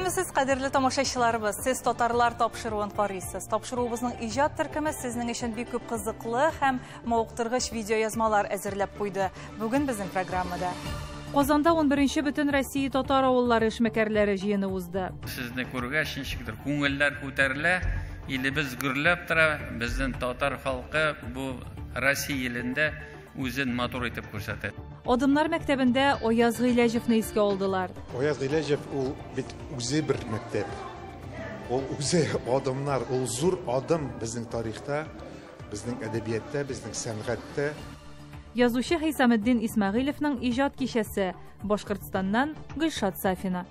Сәләмәсез, кадерле тамашачыларыбыз. Сез татарлар тапшыруын карыйсыз. Тапшыруыбызның иҗат төркеме сезнең өчен бик күп кызыклы һәм мавыктыргыч видеоязмалар әзерләп куйды. Бүген безнең программада Казанда 11-нче бөтен Россия татар авыллары эшмәкәрләре җыены узды. Сезне күргәч, ничектер күңелләр күтәрелә, илебез гөрләп тора, безнең татар халкы бу Россия илендә үзен матур итеп күрсәтә. Адымнар мәктәбендә Ояз Гыйләҗевне искә алдылар. Ояз Гыйләҗев ул бит үзе бер мәктәп. Ул үзе адымнар, ул зур адым безнең тарихта, безнең әдәбиятта, безнең сәнгатьтә. Язучы Хисаметдин Исмәгыйлевның иҗат кичәсе Башкортстаннан Гөлшат Сафина.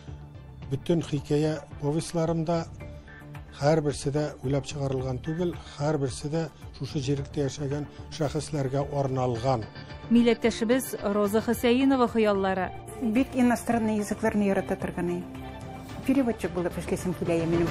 Bütün хикәя повестларымда һәрберсе дә уйлап чыгарылган түгел, һәрберсе дә шушы җиректә яшәгән шәхесләргә арналган. Милләттәшебез Роза Хусәйнова хыяллары. Бик иностранный языкларны ярата торган. Переводчик булып эшләсем килә минем.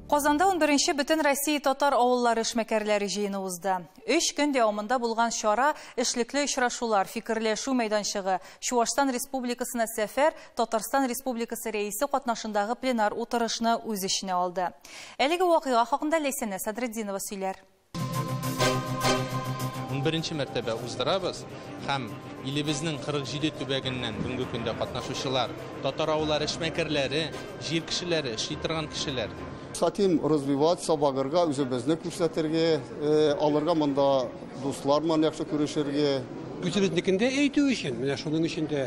Казанда 11-нче бөтен Россия татар авыллары эшмәкәрләре җыены узды. 3 көн дәвамында булган чара эшлекле очрашулар, фикерләшү мәйданчыгы, Чуашстан Республикасына сәфәр, Татарстан Республикасы рәисе катнашындагы пленар утырышны үз иченә алды. Әлеге вакыйга хакында Ләйсәнә Садретдинова сөйләр. 11-нче мәртәбә уздырабыз һәм илебезнең 47 төбәгеннән бүгенге көндә катнашучылар, татар авыллары эшмәкәрләре, җир кешеләре, эшли торган кешеләр. Хотим развиваться, багырга, үзебезне күрсәтергә, алырга монда дуслар-ман яхшы күрешергә. Үзебезнекендә әйтү өчен, менә шуның өчен дә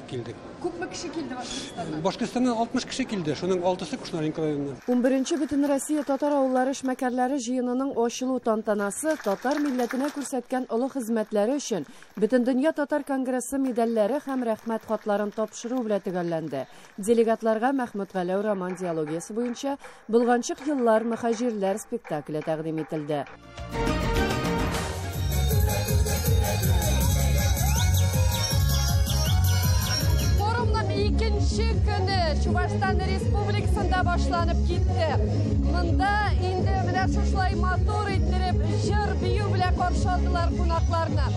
килдек. Күпме кеше килде Башкортстаннан? Башкортстаннан 60 кеше килде, шуның 6-сы Кушнаренко районыннан. 11-нче бөтен Россия татар авыллары эшмәкәрләре җыенының ачылу тантанасы татар милләтенә күрсәткән олы хезмәтләре өчен Бөтен дөнья татар конгрессы медальләре һәм рәхмәт хатларын тапшыру белән төгәлләнде. Делегатларга Мәхмүд Галәү роман диалогиясе буенча Булганчык еллар мөхаҗирләр спектакле тәкъдим ителде. İkinci günü Çuvaşistan Respublikasında başlanıp gitti. Bunda indi менә шушылай матур иттереп җыр бию белән каршы алдылар кунакларны.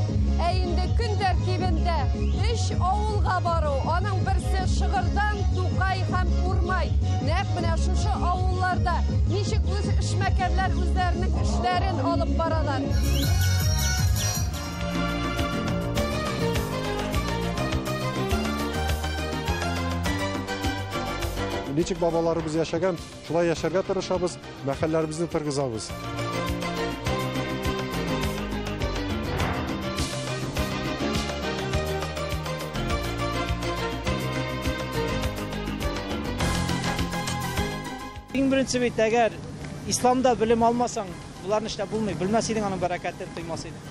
Инде көн тәртибендә 3 авылга бару, аның берсе Шыгырдан, Тукай һәм Урмай. Нәкъ менә шушы авылларда ничек үз эшмәкәрләр үзләренең эшләрен алып баралар. Ничек бабаларыбыз яшәгән, шулай яшәргә тырышабыз, мәхәлләребезне тыргызабыз. Иң беренче бит әгәр исламда белем алмасаң, буларны эшләп булмый, белмәс идең аның бәрәкәтен тоймас идең.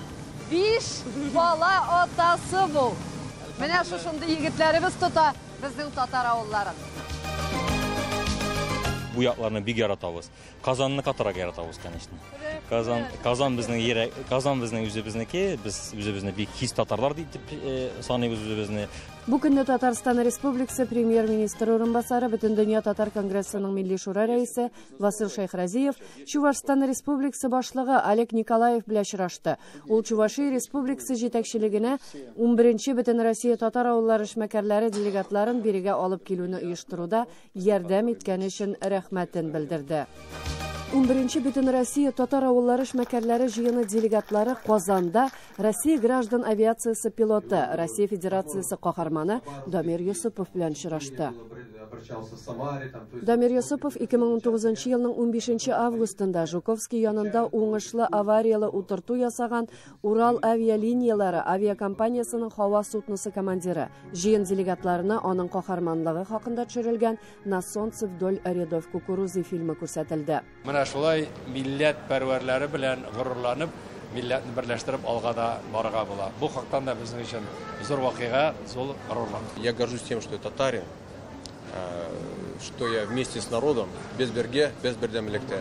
5 бала атасы бу. Менә шушында егетләребез тота безнең татар авылларын. Bu якларны бик яратабыз. Казанны катарак яратабыз, конечно. Казан безнең үзебезнеке, без үзебезне бик хис татарлар дип саныйбыз үзебезне. Бу көнне Татарстан Республикасы премьер-министры урынбасары Бөтен дөнья татар конгрессының милли шура рәисе Васил Шайхразиев Чувашстан Республикасы башлыгы Олег Николаев белән очрашты. Ул Чувашия Республикасы җитәкчелегенә 11-нче бөтен Россия татар авыллары эшмәкәрләре делегатларын бирегә алып килүне оештыруда ярдәм иткән өчен рәхмәтен белдерде. 11-нче бөтен Россия татар авыллары эшмәкәрләре җыены делегатлары Казанда Россия граждан авиациясе пилоты, Россия Федерациясе каһарманы Дамир Юсупов белән очрашты. Дамир Юсупов 2019 елның 15 августында Жуковский янында уңышлы авариялы утырту ясаган Урал авиалиниялары авиакомпаниясының һава судносы командиры. Җыен делегатларына аның каһарманлыгы хакында төшерелгән «На солнце вдоль рядов кукурузы» фильмы күрсәтелде. Менә шулай милләт пәрвәрләре белән горурланып, милләтне берләштереп алгада барырга була. Бу хактан да безнең өчен зур вакыйга, зур горурлык. Я горжусь тем, что я татарин, что я вместе с народом, без берге, без бердәмлектә.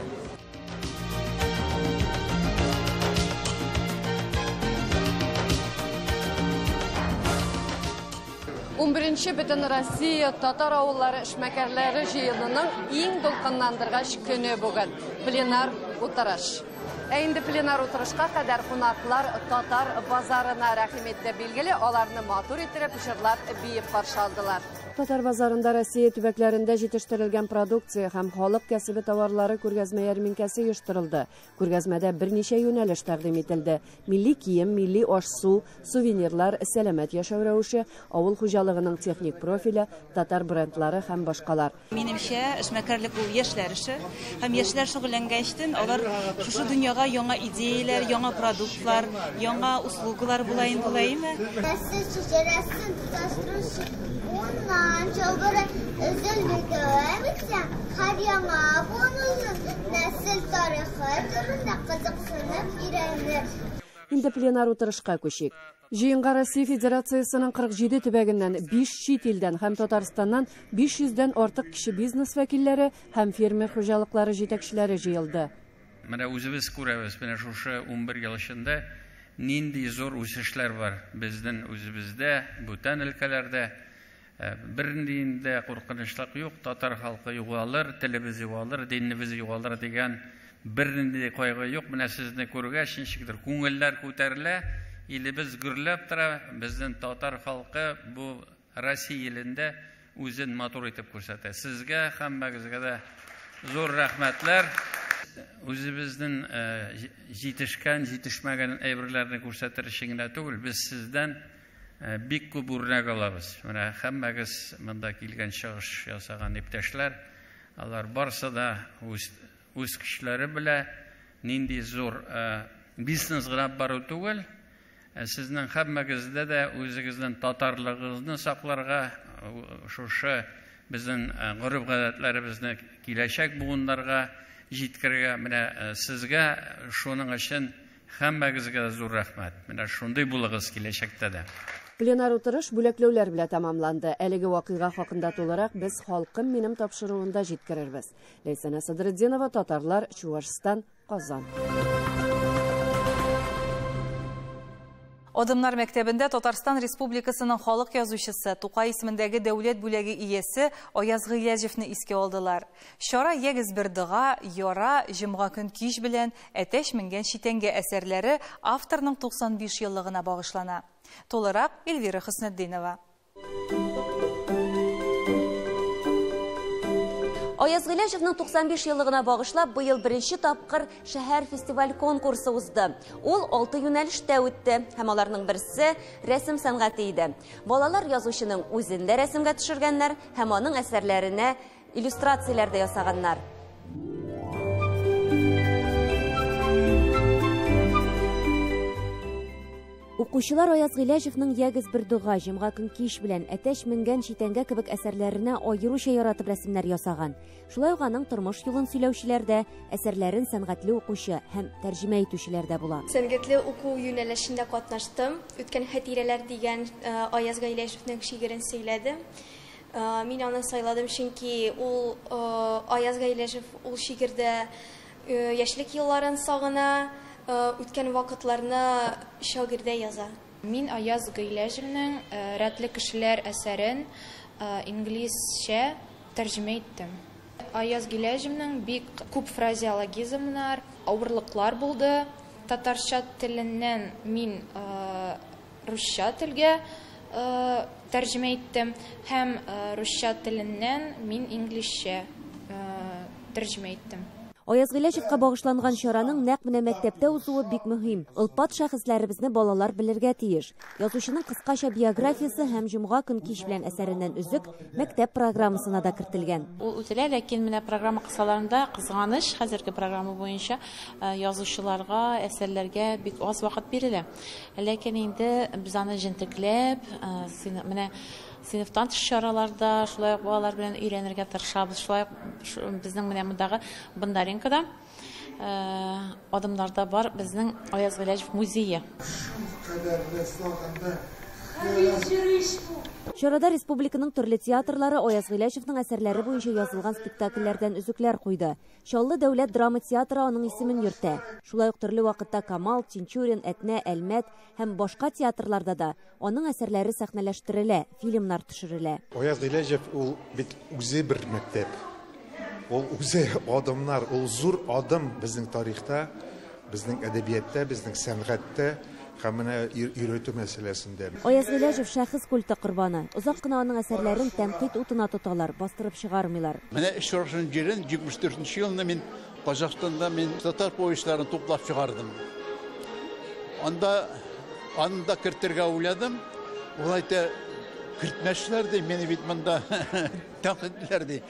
11-нче бөтен Россия татар авыллары эшмәкәрләре җыенының иң дулкынландыргыч көне бүген. Пленар утырыш. Әйінді пленар отырышқа қадар қонақлар татар базарына рәхим етті белгілі, оларны матур етіріп, жырлап, бейіп қаршалдылар. Татар базарында Россия төбәкләрендә җитештерелгән продукция һәм халык кәсебе товарлары күргәзмә ярминкәсе оештырылды. Күргәзмәдә берничә юнәлеш тәкъдим ителде. Милли кием, милли аш-су, сувенирлар, сәламәт яшәү рәвеше, авыл хуҗалыгының техник профиле, татар брендлары һәм башкалар. Минемчә, эшмәкәрлек ул яшьләр ише. Һәм яшьләр шөгыльләнгәчтен, алар шушы дөньяга яңа идеяләр, яңа продуктлар, яңа услугалар булайын. Ondan çok özürlükü öğrenmişsem, her yana bunun nesil tarixi türünde kızıksınıp irenir. Инде пленар утырышка күчик. Җыенга Россия Федерациясының 47 төбәгеннән 5 чит илдән һәм Татарстаннан 500дән артык кеше бизнес вәкилләре һәм фермер хуҗалыклары җитәкчеләре җыелды. Менә үзебез күрәбез, менә шушы 11 ел эчендә нинди зур үсешләр бар безнең үзебездә, бүтән өлкәләрдә. Бернинде куркынычлык юк, татар халкы югалыр, телебез югалыр, динебез югалыр дигән бернинде кайгы юк. Менә сезне күргәч ничектер күңелләр күтәрелә, илебез гөрләп тора, безнең татар халкы бу Россия илендә үзен матур итеп күрсәтә. Сезгә һәммәгезгә дә зур рәхмәтләр. Үзебезнең җитешкән, җитешмәгән әйберләрне күрсәтер өчен генә түгел, без сездән бик күп үрнәк алабыз. Менә һәммәгез монда килгән чыгыш ясаган иптәшләр, алар барсы да үз кешеләре белән нинди зур бизнес гына бару түгел, сезнең һәммәгездә дә үзегезнең татарлыгыгызны сакларга, шушы безнең гореф-гадәтләребезне киләчәк буыннарга җиткерергә, менә сезгә шуның өчен һәммәгезгә зур рәхмәт. Менә шундый булыгыз киләчәктә дә. Пленар утырыш бүләкләүләр белән тәмамланды. Әлеге вакыйга хакында тулырак без халкым минем тапшыруында җиткерербез. Ләйсәнә Садретдинова, Татарлар, Чувашстан, Казан. Адымнар мәктәбендә Татарстан Республикасының халык язучысы, Тукай исемендәге дәүләт бүләге иясе Аяз Гыйләҗевне искә алдылар. Шара ягез бер дога, яра, җомга көн кич белән әтәш менгән читәнгә әсәрләре авторның 95 еллыгына багышлана. Толырак Эльвира Хөснетдинова. Аяз Гыйләҗевнең 95 еллыгына багышлап, быел беренче тапкыр шәһәр фестиваль конкурсы узды. Ул 6 юнәлештә үтте, һәм аларның берсе рәсем сәнгате иде. Балалар язучының үзен дә рәсемгә төшергәннәр, һәм аның әсәрләренә иллюстрацияләр дә ясаганнар. Укучылар Аяз Гыйләҗевнең ягез бер дога, җомга көн кич белән әтәч менгән читәнгә кебек әсәрләренә аеруча яратып рәсемнәр ясаган. Шулай ук аның тормыш юлын сөйләүчеләр дә, әсәрләрен сәнгатьле укучы һәм тәрҗемә итүчеләр дә була. Сәнгатьле уку юнәлешендә катнаштым. Үткән хатирәләр дигән Аяз Гыйләҗевнең шигырен сөйләдем. Мин аны сайладым, чөнки ул Аяз Гыйләҗев ул шигырдә яшьлек елларын сагына, үткән вакытларны шагыйрьдә яза. Мин Аяз Гыйләҗевнең рәтле кешеләр әсәрен инглизчә тәрҗемә иттем. Аяз Гыйләҗевнең бик күп фразеологизмнар, авырлыклар булды. Татарча теленнән мин русча телгә тәрҗемә иттем һәм русча теленнән мин инглизчә тәрҗемә иттем. Аяз Гыйләҗевкә багышланган чараның нәкъ менә мәктәптә узуы бик мөһим. Ылпат шәхесләребезне балалар белергә тиеш. Язучының кыскача биографиясе һәм җомга көн кич белән әсәреннән үзек мәктәп программасына да кертелгән. Ул үтелә, ләкин менә программа кысаларында кызганыч, хәзерге программа буенча язучыларга, әсәрләргә бик аз вакыт бирелә. Ләкин инде без аны җентекләп, менә сыйныфтан тыш чараларда, шулай ук балалар белән өйрәнергә тырышабыз. Шулай безнең менә мондагы Бондаренкада адымнарда бар безнең Аяз Гыйләҗев музее. Чарада республиканың төрле театрлары Аяз Гыйләҗевнең әсәрләре буенча язылган спектакльләрдән үзекләр куйды. Чаллы дәүләт драма театры аның исемен йөртә. Шулай ук төрле вакытта Камал, Тинчурин, Әтнә, Әлмәт һәм башка театрларда да аның әсәрләре сәхнәләштерелә, фильмнар төшерелә. Аяз Гыйләҗев ул бит үзе бер мәктәп. Ул үзе адымнар, ул зур адым безнең тарихта. bizning adabiyotda, bizning san'atda һәм менә өйрәтү мәсьәләсендә. Аяз Гыйләҗев шәхес культы корбаны. Озак кына аның әсәрләрен тәнкыйть утына тоталар, бастырып чыгармыйлар. Менә шуның җирен 74 елда мин Казакстанда татар повестларын туплап чыгардым. Анда кертергә уйладым. Улайта кертмәшләр ди, мине бит монда тәнкыйтьләр ди.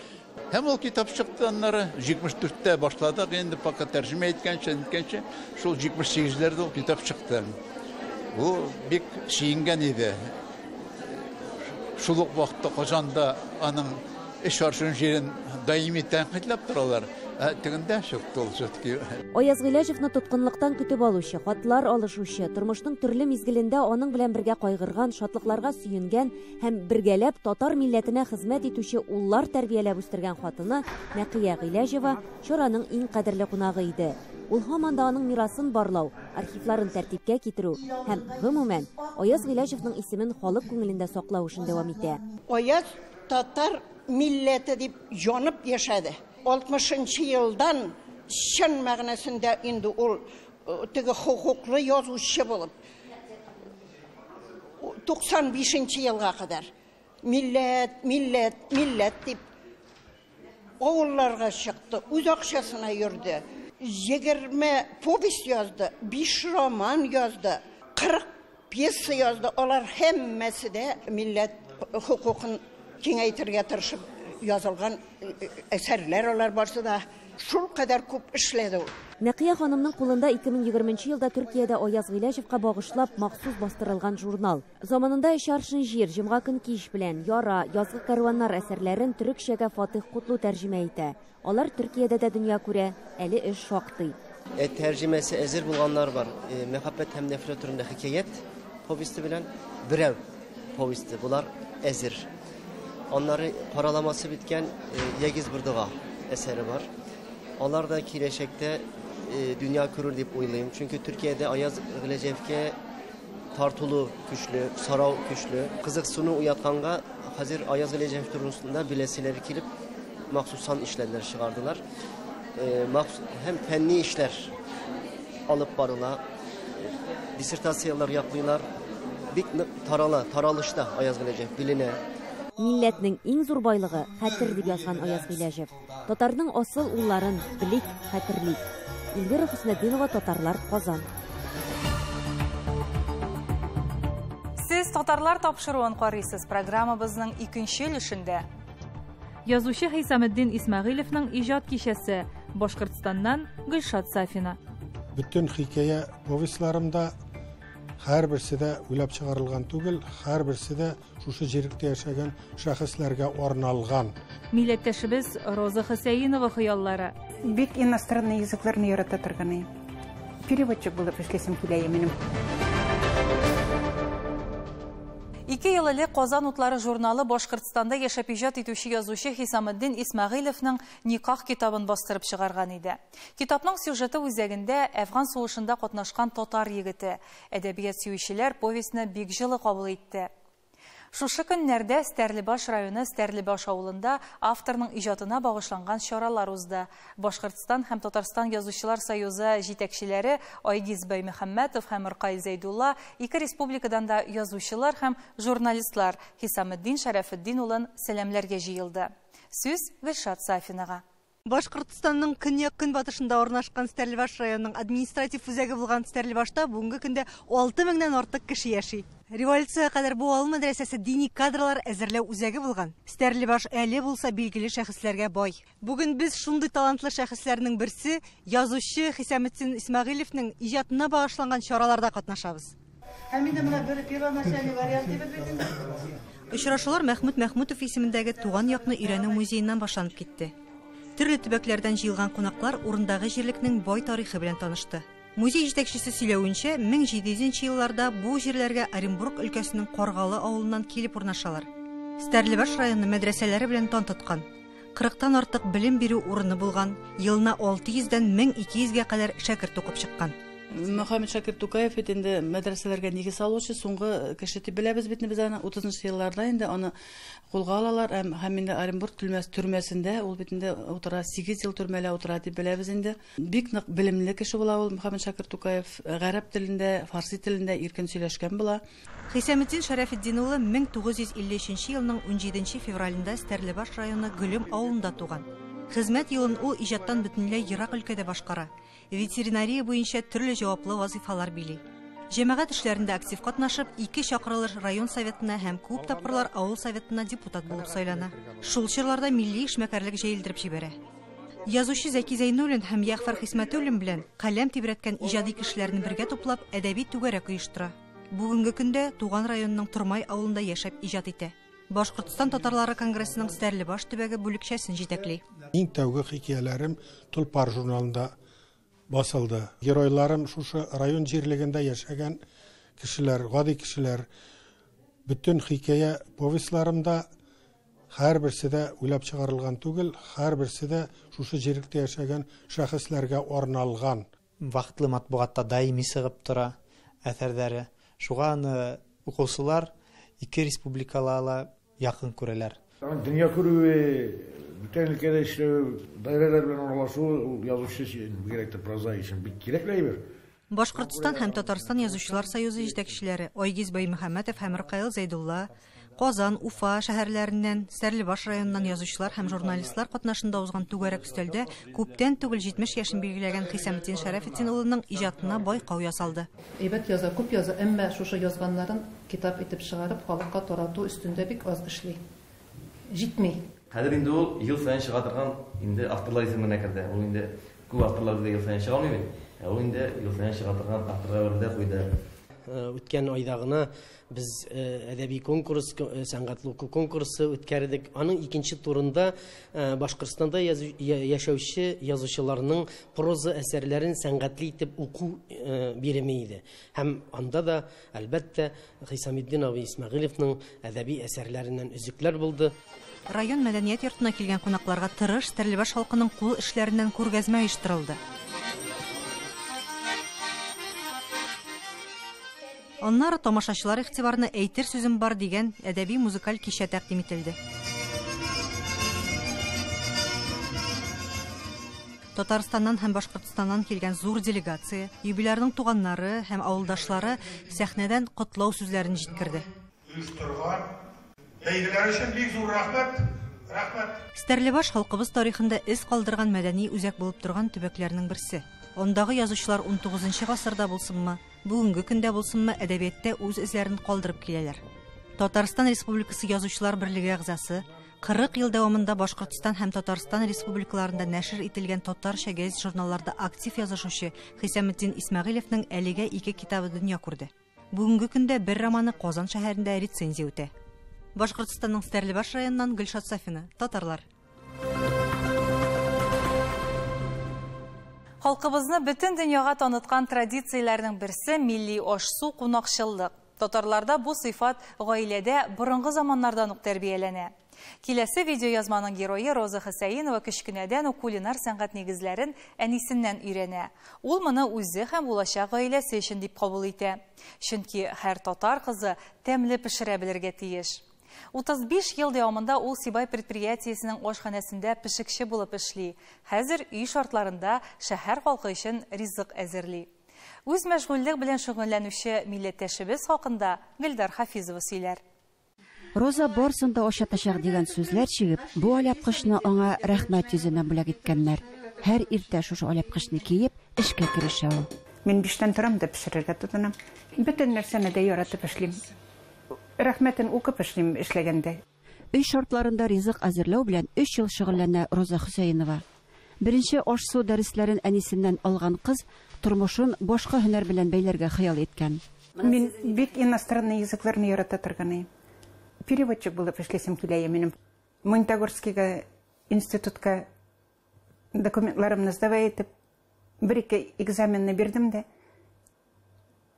Һәм ул китап чыкты, аннары 74-тә башладык, инде пока тәрҗемә иткәнчә, шул 78-ләрдә ул китап чыкты. Бу бик сөйгән иде. Шул ук вакытта Казанда аның эш аршын җирен даими тәнкыйтьләп торалар. Тегендә чыкты ул все-таки. Аяз Гыйләҗевне тоткынлыктан көтеп алучы, хатлар алышучы, тормышның төрле мизгелендә аның белән бергә кайгырган, шатлыкларга сөенгән һәм бергәләп татар милләтенә хезмәт итүче уллар тәрбияләп үстергән хатыны Нәкыя Гыйләҗева чараның иң кадерле кунагы иде. Ул һаман да аның мирасын барлау, архивларын тәртипкә китерү һәм гомумән Аяз Гыйләҗевнең исемен халык күңелендә саклау өчен дәвам итә. Аяз татар милләте дип янып яшәде. 60-нчы елдан чын мәгънәсендә инде ул теге хукуклы язучы булып 95-нчы елга кадәр милләт дип авылларга чыкты, үз акчасына йөрде. 20 повесть язды, 5 роман язды, 40 пьеса язды. Алар һәммәсе дә милләт хукукын киңәйтергә тырышып язылган әсәрләр алар барсы да шул кадәр күп эшләде ул. Нәкыя ханымның кулында 2020 елда Төркиядә Аяз Гыйләҗевкә багышлап махсус бастырылган журнал. Заманында Шаршын җир, Җомга көн кич белән, Яра, Язгы кәрваннар әсәрләрен төрекчәгә Фатих Кутлу тәрҗемә итә. Алар Төркиядә дә дөнья күрә, әле эш шактый. Тәрҗемәсе әзер булганнар бар. Мәхәббәт һәм нәфрәт турында хикаят повесте белән берәү повесте. Булар әзер. Onları paralaması bitken Yegiz Burduğa eseri var. Onlar da kileşekte dünya kurur deyip uylayayım. Çünkü Türkiye'de Ayaz Gıylajevke tartulu güçlü, sarav güçlü. Kızık sunu uyatkanga hazır Ayaz Gıylajev turusunda bilesileri kilip maksusan işlerler çıkardılar. Hem fenni işler alıp barıla, disertasiyalar yapıyorlar. Bir taralışta Ayaz Gıylajev biline. Милләтнең иң зур байлыгы хәтер дип язган Аяз Гыйләҗев. Татарның асыл улларын билик, хәтерлик. Илвира Хөснетдинова, Татарлар, Казан. Сез татарлар тапшыруын карыйсыз. Программабызның икенче өлешендә язучы Хисаметдин Исмәгыйлевнең иҗат кичәсе Башкортстаннан Гөлшат Сафина. Бүтән хикая повестларымда һәрберсе дә уйлап чыгарылган түгел, һәрберсе дә шушы җиректә яшәгән шәхесләргә арналган. Милләттәшебез Роза Хусәйнова хыяллары. Бик иностранный языкларны ярата торган. Переводчик булып эшләсем килә минем. 2 ел элек Казан утлары журналы Башкортстанда яшәп иҗат итүче язучы Хисаметдин Исмәгыйлевнең Никах китабын бастырып чыгарган иде. Китапның сюжеты үзәгендә Әфган сугышында катнашкан татар егете. Әдәбият сөючеләр повестьны бик җылы кабул итте. Шушы көннәрдә Стәрлебаш районы Стәрлебаш авылында авторның иҗатына багышланган чаралар узды. Башкортстан һәм Татарстан язучылар союзы җитәкчеләре Айгиз Баймөхәммәтов һәм Ркай Зәйдулла, ике республикадан да язучылар һәм журналистлар Хисаметдин Шәрәфетдин улын сәламләргә җыелды. Сүз Гөлшат Сафинага. Башкортстанның көньяк-көнбатышында орнашкан Стәрлебаш районының административ үзәге булган Стәрлебашта бүгенге көндә 6 меңнән артык кеше яши. Революциягә кадәр бу авыл мәдрәсәсе дини кадрлар әзерләү үзәге булган. Стәрлебаш әле булса билгеле шәхесләргә бай. Бүген без шундый талантлы шәхесләрнең берсе, язучы Хисаметдин Исмәгыйлевнең иҗатына багышланган чараларда катнашабыз. Очрашулар Мәхмүд Мәхмүтов исемендәге Туган якны өйрәнү музееннан башланып китте. Төрле төбәкләрдән җыелган кунаклар урындагы җирлекнең бай тарихы белән танышты. Музей җитәкчесе сөйләвенчә, 1700 елларда бу җирләргә Оренбург өлкәсенең Каргалы авылыннан килеп урнашалар. Стәрлебаш районы мәдрәсәләре белән тан тоткан. 40-тан артык белем бирү урыны булган, елына 600-дән 1200-гә кадәр шәкерт укып чыккан. Мөхәммәд Шакир Тукаев инде мәдрәсәләргә нигез салучы, соңгы кеше дип беләбез бит без аны 30-нчы елларда инде аны кулга алалар һәм инде Оренбург төрмәсендә ул бит инде утыра 8 ел төрмәлә утыра дип беләбез инде. Бик нык белемле кеше була ул Мөхәммәд Шакир Тукаев, гарәп телендә, фарси телендә иркен сөйләшкән була. Хисаметдин Шәрәфетдин улы 1953 елның 17 февралендә Стәрлебаш районы Гөлем авылында туган. Хезмәт юлын ул иҗаттан бөтенләй ерак өлкәдә башкара. Ветеринария буенча төрле җаваплы вазифалар били. Җәмәгать эшләрендә актив катнашып, 2 чакырылыш район советына һәм күп тапкырлар авыл советына депутат булып сайлана. Шул чорларда милли эшмәкәрлек җәелдереп җибәрә. Язучы Зәки Зәйнуллин һәм Ягъфар Хисмәтуллин белән каләм тибрәткән иҗади кешеләрне бергә туплап, әдәби түгәрәк оештыра. Бүгенге көндә туган районның Тормай авылында яшәп иҗат итә. Башкортстан татарлары конгрессының Стәрлебаш төбәге бүлекчәсен җитәкли. Иң тәүге хикәяләрем Тулпар журналында басылды. Геройларым шушы район җирлегендә яшәгән кешеләр, гади кешеләр. Бүтән хикәя повестларымда һәрберсе дә уйлап чыгарылган түгел, һәрберсе дә шушы җирлектә яшәгән шәхесләргә арналган. Вакытлы матбугатта даими сыгып тора әсәрләре. Шуга аны укучылар ике республикаларга якын күрәләр. Дөнья күрүе, бүтән өлкәдә эшләү, даирәләр белән аралашу язучы өчен бигрәк проза өчен бик кирәк әйбер. Башкортстан һәм Татарстан язучылар союзы җитәкчеләре Айгиз Баймөхәммәтов һәм Рыкаил Зәйдулла, Казан, Уфа шәһәрләреннән, Стәрлебаш районыннан язучылар һәм журналистлар катнашында узган түгәрәк өстәлдә күптән түгел 70 яшен билгеләгән Хисаметдин Шәрәфетдин улының иҗатына байкау ясалды. Әйбәт яза, күп яза, әмма шушы язганнарын китап итеп чыгарып, халыкка тарату өстендә бик аз эшли. Җитми. Хәзер инде ул ел сайын чыга торган инде авторлар исеменә керде. Ул инде күп авторлар ел сайын чыга алмый бит. Ул инде ел сайын чыга торган авторлар да куйды. Үткән айда гына без әдәби конкурс, сәнгатьле конкурсы үткәрдек. Аның икенче турында Башкортстанда яшәүче язучыларның проза әсәрләрен сәнгатьле итеп уку биреме иде. Һәм анда да әлбәттә Хисаметдин абый Исмәгыйлевның әдәби әсәрләреннән үзекләр булды. Район мәдәният йортына килгән кунакларга тырыш Стәрлебаш халкының кул эшләреннән күргәзмә оештырылды. Аннары тамашачылар игътибарына әйтер сүзем бар дигән әдәби музыкаль кичә тәкъдим ителде. Татарстаннан һәм Башкортстаннан килгән зур делегация, юбилярның туганнары һәм авылдашлары сәхнәдән котлау сүзләрен җиткерде. Оештырган бәйгеләр өчен бик зур рәхмәт. Стәрлебаш халкыбыз тарихында эз калдырган мәдәни үзәк булып торган төбәкләрнең берсе. Ондагы язучылар 19-нчы гасырда булсынмы, бүгенге көндә булсынмы, әдәбиятта үз эзләрен калдырып киләләр. Татарстан Республикасы Язучылар берлеге әгъзасы 40 ел дәвамында Башкортстан һәм Татарстан республикаларында нәшер ителгән татарча гәзит журналларда актив язучы Хисаметдин Исмәгыйлевның әлегә 2 китабы дөнья күрде. Бүгенге көндә бер романы Казан шәһәрендә рецензия үтә. Башкортстанның Стәрлебаш районыннан Гөлшат Сафина, татарлар. Халкыбызны бөтен дөньяга таныткан традицияләрнең берсе милли аш-су кунакчыллык. Татарларда бу сыйфат гаиләдә борынгы заманнардан ук тәрбияләнә. Киләсе видеоязманың герое Роза Хәсәенова кечкенәдән үк кулинар сәнгать нигезләрен әнисеннән өйрәнә. Ул моны үзе һәм булачак гаиләсе өчен дип кабул итә. Чөнки һәр татар кызы тәмле пешерә белергә тиеш. 35 ел дәвамында ул Сибай предприятиесенең ашханәсендә пешекче булып эшли. Хәзер үй шартларында шәһәр халкы өчен ризык әзерли. Үз мәшгульлек белән шөгыльләнүче милләттәшебез хакында Гөлдар Хафизова сөйләр. Роза барсында ашатачак дигән сүзләр чыгып, бу аляпкычны аңа рәхмәт йөзенә бүләк иткәннәр. Һәр иртә шушы аляпкычны киеп, эшкә керешә ул. Мин 5тән торам да пешерергә тотынам. Бөтен нәрсәне дә яратып эшлим. Рәхмәтен укып эшлим эшләгәндә. Өй шартларында ризык әзерләү белән 3 ел шөгыльләнә Роза Хөсәенова. Беренче аш-су дәресләрен әнисеннән алган кыз тормышын башка һөнәр белән бәйләргә хыял иткән. Мин бик иностранный языкларны ярата торган. Переводчик булып эшләсем килә минем. Монтагорскийга институтка документларымны сдавай итеп, бер-ике экзаменны бирдем дә.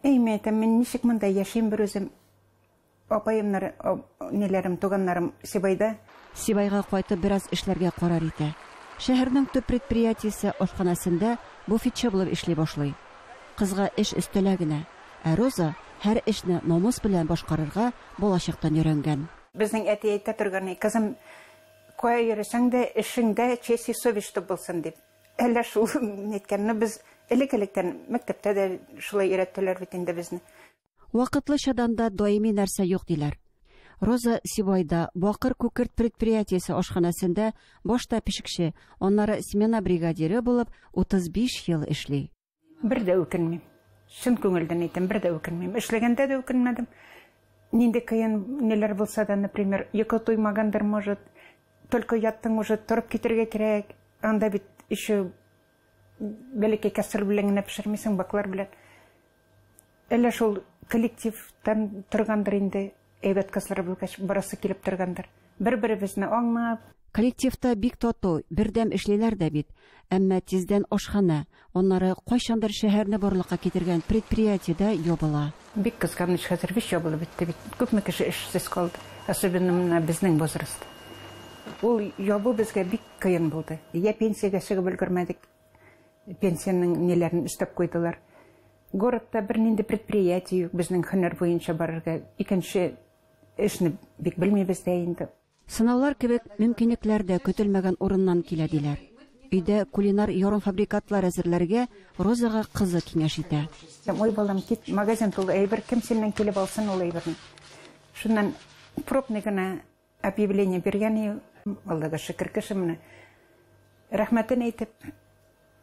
Әйме әйтәм, мин ничек монда яшим бер үзем. Апайымнар, неләрем, туганнарым Сибайда. Сибайга кайтып бераз эшләргә карар итә. Шәһәрнең төп предприятиесе ашханәсендә буфетчы булып эшли башлый. кызга эш өстәлә генә, ә Роза һәр эшне намус белән башкарырга балачактан өйрәнгән. Безнең әти әйтә торган, кызым, кая йөрсәң дә эшеңдә честь и совесть булсын дип. Әллә шул әйткәнне без элек-электән мәктәптә дә шулай өйрәттеләр бит инде безне. Вакытлычадан да даими нәрсә юк диләр. Роза Сибайда Бакыр-Күкерт предприятиесе ашханасында башта пешекче, аннары смена бригадиры булып 35 ел эшли. Бер дә үкенмим. Шын күңелдән әйтәм, бер дә үкенмим. Эшләгәндә дә үкенмәдем. Нинди кыен неләр булса да, например, йокы туймагандыр, может, только яттың, уже торып китергә кирәк. Анда бит еще бәләкәй кәсер белән генә пешермисең, баклар белән. Әллә шул коллективтан торгандыр инде, әйбәт кызлар булгач, барысы килеп торгандыр. Бер-беребезне аңлап. Коллективта бик тату, бердәм эшлиләр дә бит. Әмма тиздән ашхана, аннары кайчандыр шәһәрне барлыкка китергән предприятиедә ябыла. Бик кызганыч, хәзер биш ябылып бетте бит. Күпме кеше эшсез калды, особенно безнең возрастта. Ул ябу безгә бик кыен булды. Я пенсиягә чыгып өлгермәдек. Пенсияның неләрен өстәп куйдылар. Городта бер нинди предприятие юк, безнең һөнәр буенча барырга. Икенче эшне бик белмибез дә инде. Сынаулар кебек мөмкинлекләр дә көтелмәгән урыннан килә диләр. Өйдә кулинар ярым фабрикатлар әзерләргә Розага кызы киңәш итә. Ой балам, кит, магазин тулы әйбер, кем сеннән килеп алсын ул әйберне. Шуннан пробный гына объявление биргән, Аллага шөкер, кешемне рәхмәтен әйтеп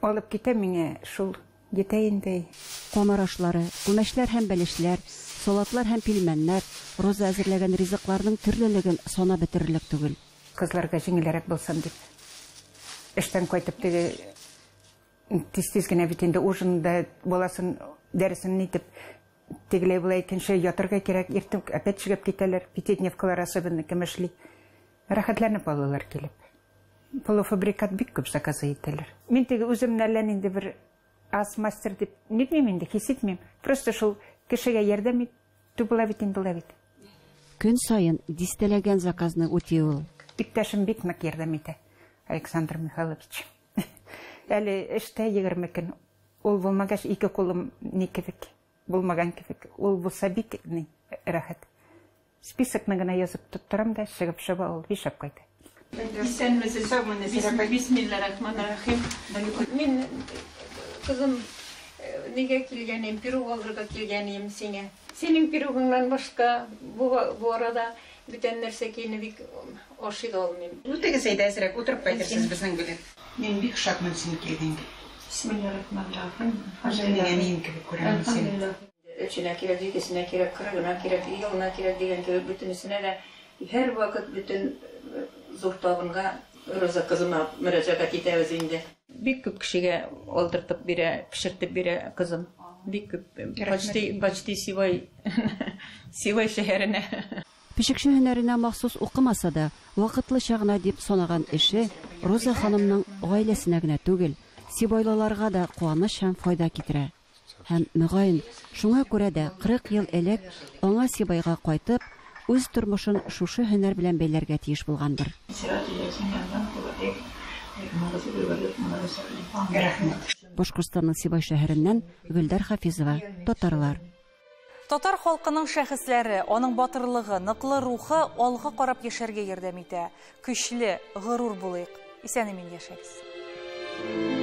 алып китә миңа шул җитә инде. Камарашлары, күмәчләр һәм бәлешләр, салатлар һәм пилмәннәр, Роза әзерләгән ризыкларның төрлелеген сана бетерерлек түгел. Кызларга җиңелрәк булсын дип. Эштән кайтып теге тиз генә бит инде ужында баласын дәресен итеп тегеләй була икенче ятырга кирәк, иртүк опять чыгып китәләр, пятидневкалар особенно кем эшли. Рәхәтләнеп алалар килеп. Полуфабрикат бик күп заказы итәләр. Мин теге үземнән инде бер ас мастер дип нитмим инде, хис итмим. Просто шул кешегә ярдәм итү була бит инде, була бит. Көн сайын дистәләгән заказны үти ул. Иптәшем бик нык ярдәм итә, Александр Михайлович. Әле эштә 20 көн. Ул булмагач, ике кулым ни кебек, булмаган кебек. Ул булса бик рәхәт. Списокны гына язып тоттырам да, чыгып чаба ул, бишап кайта. Бисмиллахиррахманиррахим. Мин кызым нигә килгәнем, пирог алырга килгәнем сиңа. Синең пирогыңнан башка бу арада бүтән нәрсә кине бик ашый да алмыйм. Үтегез әйдә әзрәк утырып кайтырсыз безнең белән. Мин бик шатмын син килгәнгә. Бисмиллахиррахманиррахим. Хәзерләгәнем кебек күрәм син. Өченә кирәк, икесенә кирәк, кырыгына кирәк, елына кирәк дигән кебек бөтенесенә дә һәр вакыт бөтен зур табынга Роза кызыма мөрәҗәгать итәбез инде. Бик күп кешегә алдыртып бирә, пешертеп бирә кызым. Бик күп. Почти Сибай шәһәренә. Пешекче һөнәренә махсус укымаса да, вакытлыча гына дип санаган эше Роза ханымның гаиләсенә генә түгел, Сибайлыларга да куаныч һәм файда китерә. Һәм мөгаен, шуңа күрә дә 40 ел элек аңа Сибайга кайтып, үз тормышын шушы һөнәр белән бәйләргә тиеш булгандыр. Башкортстанның Сибай шәһәреннән Гөлдар Хафизова, Татарлар. Татар халкының шәхесләре, аның батырлыгы, ныклы рухы алга карап яшәргә ярдәм итә. Көчле, горур булыйк. Исән-имин яшәгез.